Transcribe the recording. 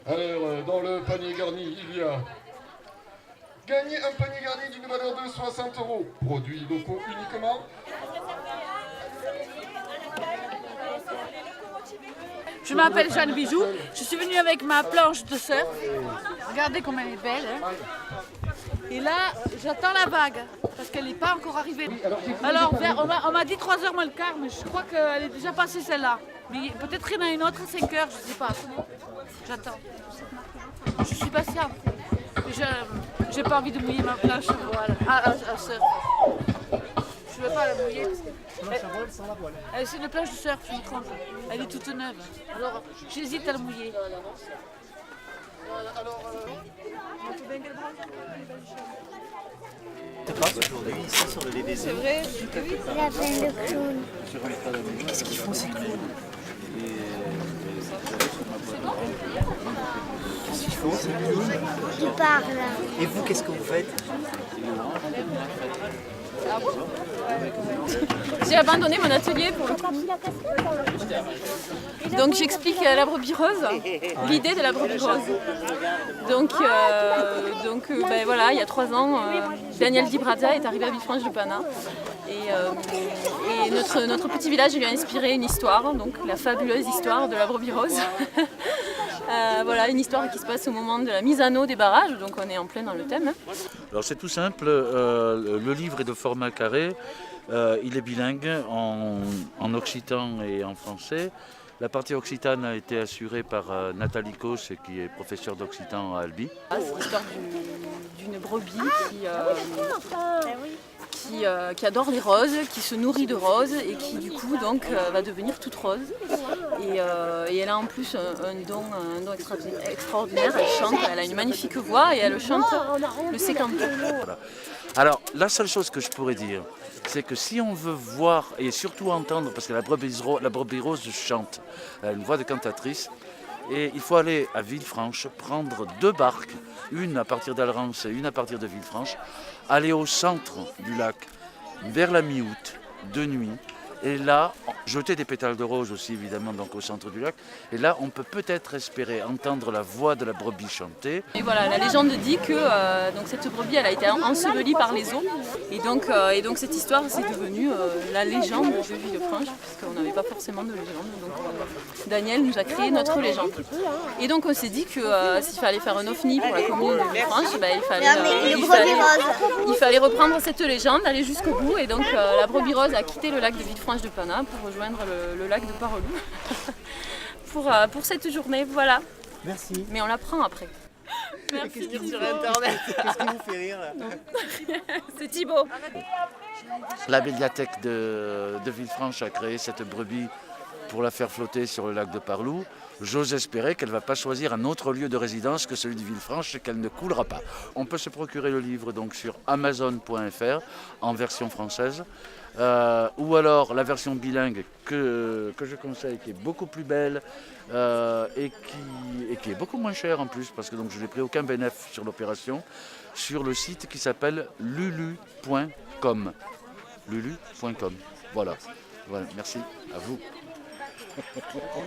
Alors, dans le panier garni, il y a gagner un panier garni d'une valeur de 60 euros. Produits locaux uniquement. Je m'appelle Jeanne Bijou, je suis venue avec ma planche de surf. Regardez comme elle est belle. Hein. Et là, j'attends la vague, parce qu'elle n'est pas encore arrivée. Alors, on m'a dit 3h moins le quart, mais je crois qu'elle est déjà passée celle-là. Mais peut-être qu'il y en a une autre à 5h, je ne sais pas. J'attends. Je suis patiente. J'ai pas envie de mouiller ma planche à surf. Je ne veux pas la mouiller parce que c'est une planche de surf, je me trompe. Elle est toute neuve. Alors j'hésite à la mouiller. Tu passes aujourd'hui ici sur le DDC. C'est vrai. Il y a plein de clowns. Qu'est-ce qu'ils font ces clowns? Qu'est-ce qu'ils font ces clowns? Ils parlent. Et vous, qu'est-ce que vous faites? J'ai abandonné mon atelier pour le coup. Donc j'explique la brebis rose, l'idée de la brebis rose. Donc ben voilà, il y a 3 ans, Daniel Di Brazza est arrivé à Villefranche-de-Panat. Et notre petit village lui a inspiré une histoire, donc la fabuleuse histoire de la brebis rose. Voilà, une histoire qui se passe au moment de la mise à eau des barrages, donc on est en plein dans le thème. Alors c'est tout simple, le livre est de format carré, il est bilingue en occitan et en français. La partie occitane a été assurée par Nathalie Causse, qui est professeure d'occitan à Albi. C'est l'histoire d'une brebis qui adore les roses, qui se nourrit de roses et qui du coup donc va devenir toute rose. Et elle a en plus un don extraordinaire, elle chante, elle a une magnifique voix et elle chante le sécanto. Voilà. Alors la seule chose que je pourrais dire, c'est que si on veut voir et surtout entendre, parce que la brebis rose chante, elle a une voix de cantatrice, et il faut aller à Villefranche, prendre 2 barques, une à partir d'Alrance et une à partir de Villefranche, aller au centre du lac, vers la mi-août, de nuit, et là, jeter des pétales de rose aussi évidemment donc au centre du lac, et là on peut peut-être espérer entendre la voix de la brebis chanter. Et voilà, la légende dit que donc cette brebis elle a été ensevelie par les eaux, et donc cette histoire c'est devenu la légende de Villefranche, puisqu'on n'avait pas forcément de légende, donc Daniel nous a créé notre légende. Et donc on s'est dit que s'il fallait faire un ovni pour la commune de Villefranche, ben, il fallait reprendre cette légende, aller jusqu'au bout, et donc la brebis rose a quitté le lac de Villefranche de Panat pour rejoindre le lac de Parolou pour cette journée, voilà. Merci. Mais on la prend après. Merci sur internet. Qu'est-ce qui vous fait rire là? C'est Thibaut. La médiathèque de Villefranche a créé cette brebis pour la faire flotter sur le lac de Parolou. J'ose espérer qu'elle ne va pas choisir un autre lieu de résidence que celui de Villefranche et qu'elle ne coulera pas. On peut se procurer le livre donc sur Amazon.fr en version française. Ou alors la version bilingue que je conseille, qui est beaucoup plus belle et qui est beaucoup moins chère en plus, parce que donc, je n'ai pris aucun bénéfice sur l'opération, sur le site qui s'appelle lulu.com. Lulu.com. Voilà, merci à vous.